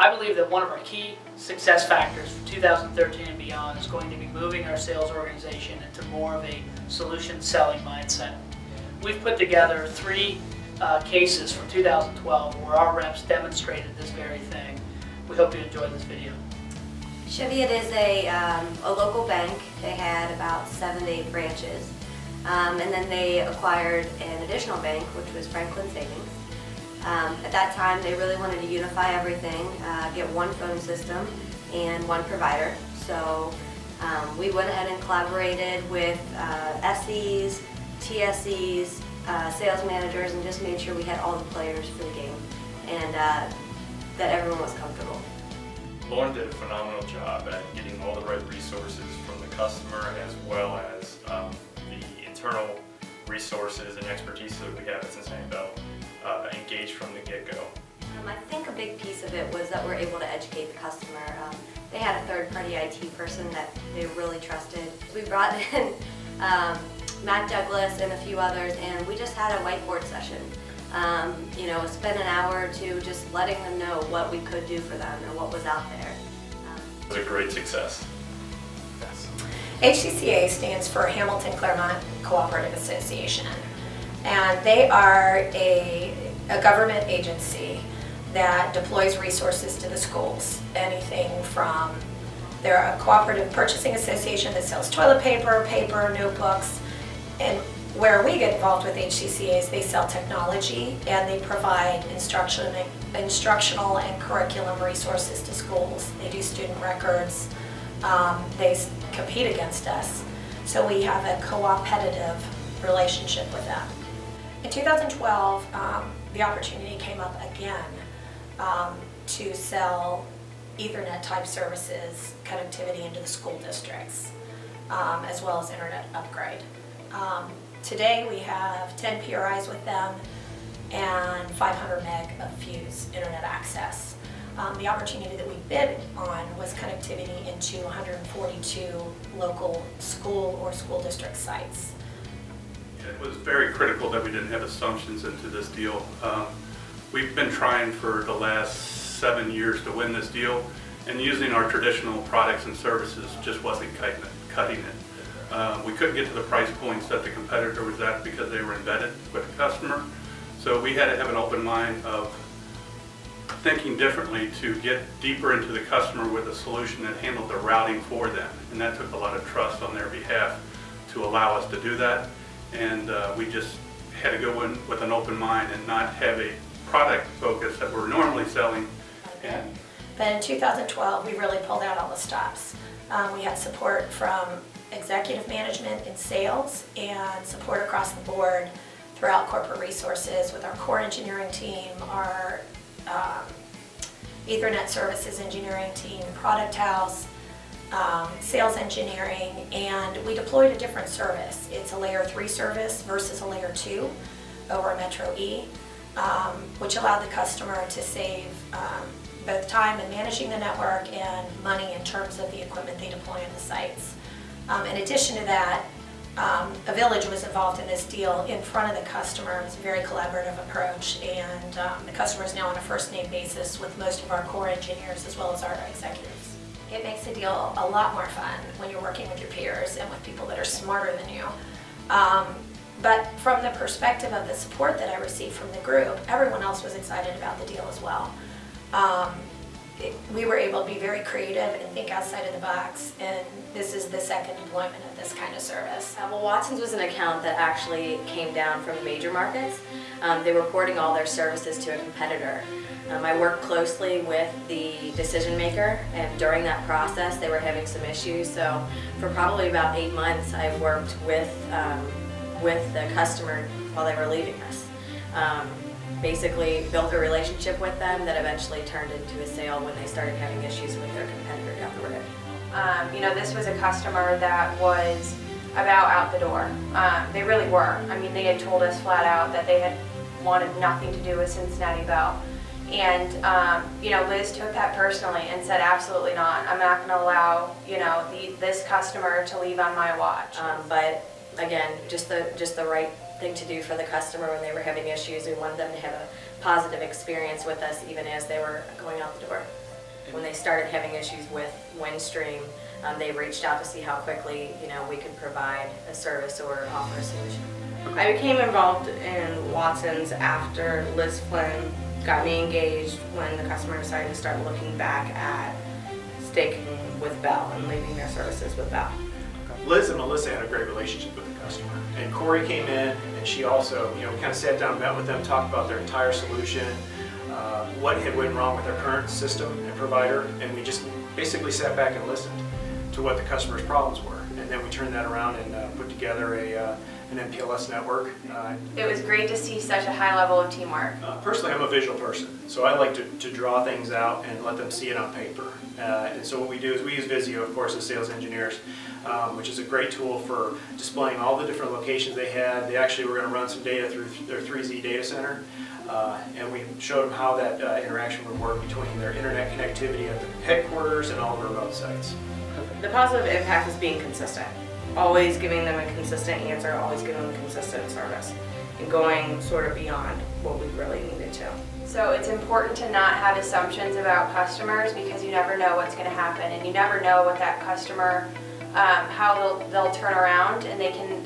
I believe that one of our key success factors for 2013 and beyond is going to be moving our sales organization into more of a solution selling mindset. We've put together 3 cases from 2012 where our reps demonstrated this very thing. We hope you enjoyed this video. Cheviot is a local bank. They had about 7 to 8 branches. And then they acquired an additional bank, which was Franklin Savings. At that time, they really wanted to unify everything, get one phone system and one provider. So we went ahead and collaborated with SEs, TSEs, sales managers, and just made sure we had all the players for the game and that everyone was comfortable. Lauren did a phenomenal job at getting all the right resources from the customer as well as the internal resources and expertise that we have at Cincinnati Bell engaged from the get-go. I think a big piece of it was that we're able to educate the customer. They had a third-party IT person that they really trusted. We brought in Matt Douglas and a few others, and we just had a whiteboard session. You know, spent an hour or two just letting them know what we could do for them and what was out there. It was a great success. HCCA stands for Hamilton Claremont Cooperative Association, and they are a government agency that deploys resources to the schools. Anything from, they're a cooperative purchasing association that sells toilet paper, notebooks, and where we get involved with HCCA is they sell technology and they provide instructional and curriculum resources to schools. They do student records. They compete against us. So we have a co-opetitive relationship with them. In 2012, the opportunity came up again to sell Ethernet type services, connectivity into the school districts, as well as internet upgrade. Today we have 10 PRIs with them and 500 meg of Fuse internet access. The opportunity that we bid on was connectivity into 142 local school or school district sites. It was very critical that we didn't have assumptions into this deal. We've been trying for the last 7 years to win this deal, and using our traditional products and services just wasn't cutting it. We couldn't get to the price points that the competitor was at because they were embedded with the customer. So we had to have an open mind of thinking differently to get deeper into the customer with a solution that handled the routing for them. And that took a lot of trust on their behalf to allow us to do that. And we just had to go in with an open mind and not have a product focus that we're normally selling. But in 2012, we really pulled out all the stops. We had support from executive management and sales and support across the board throughout corporate resources with our core engineering team, our Ethernet services engineering team, product house, sales engineering, and we deployed a different service. It's a layer 3 service versus a layer 2 over Metro E, which allowed the customer to save both time in managing the network and money in terms of the equipment they deploy on the sites. In addition to that, a village was involved in this deal in front of the customer. It was a very collaborative approach, and the customer is now on a first name basis with most of our core engineers as well as our executives. It makes the deal a lot more fun when you're working with your peers and with people that are smarter than you. But from the perspective of the support that I received from the group, everyone else was excited about the deal as well. We were able to be very creative and think outside of the box, and this is the second deployment of this kind of service. Well, Watson's was an account that actually came down from major markets. They were porting all their services to a competitor. I worked closely with the decision maker, and during that process they were having some issues, so for probably about 8 months I worked with the customer while they were leaving us. Basically built a relationship with them that eventually turned into a sale when they started having issues with their competitor down the road. You know, this was a customer that was about out the door. They really were. I mean, they had told us flat out that they had wanted nothing to do with Cincinnati Bell. And, you know, Liz took that personally and said, absolutely not. I'm not going to allow, you know, this customer to leave on my watch. But again, just the right thing to do for the customer when they were having issues. We wanted them to have a positive experience with us even as they were going out the door. when they started having issues with Windstream, they reached out to see how quickly, we could provide a service or offer a solution. I became involved in Watson's after Liz Flynn got me engaged when the customer decided to start looking back at sticking with Bell and leaving their services with Bell. Liz and Melissa had a great relationship with the customer. And Corey came in and she also, we kind of sat down, met with them, talked about their entire solution, what had went wrong with their current system and provider, and we just basically sat back and listened to what the customer's problems were. And then we turned that around and put together an MPLS network. It was great to see such a high level of teamwork. Personally, I'm a visual person, so I like to draw things out and let them see it on paper. And so what we do is we use Visio, of course, as sales engineers, which is a great tool for displaying all the different locations they had. They actually were going to run some data through their 3Z data center, and we showed them how that interaction would work between their internet connectivity at the headquarters and all of their remote sites. The positive impact is being consistent, always giving them a consistent answer, always giving them consistent service, and going sort of beyond what we really needed to. So it's important to not have assumptions about customers because you never know what's going to happen, and you never know what that customer, how they'll turn around, and they can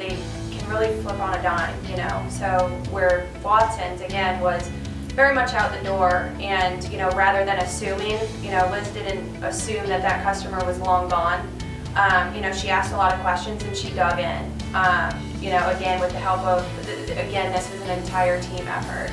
really flip on a dime, So where Watson's again was very much out the door, and rather than assuming, Liz didn't assume that customer was long gone. She asked a lot of questions and she dug in. Again with the help of, this was an entire team effort.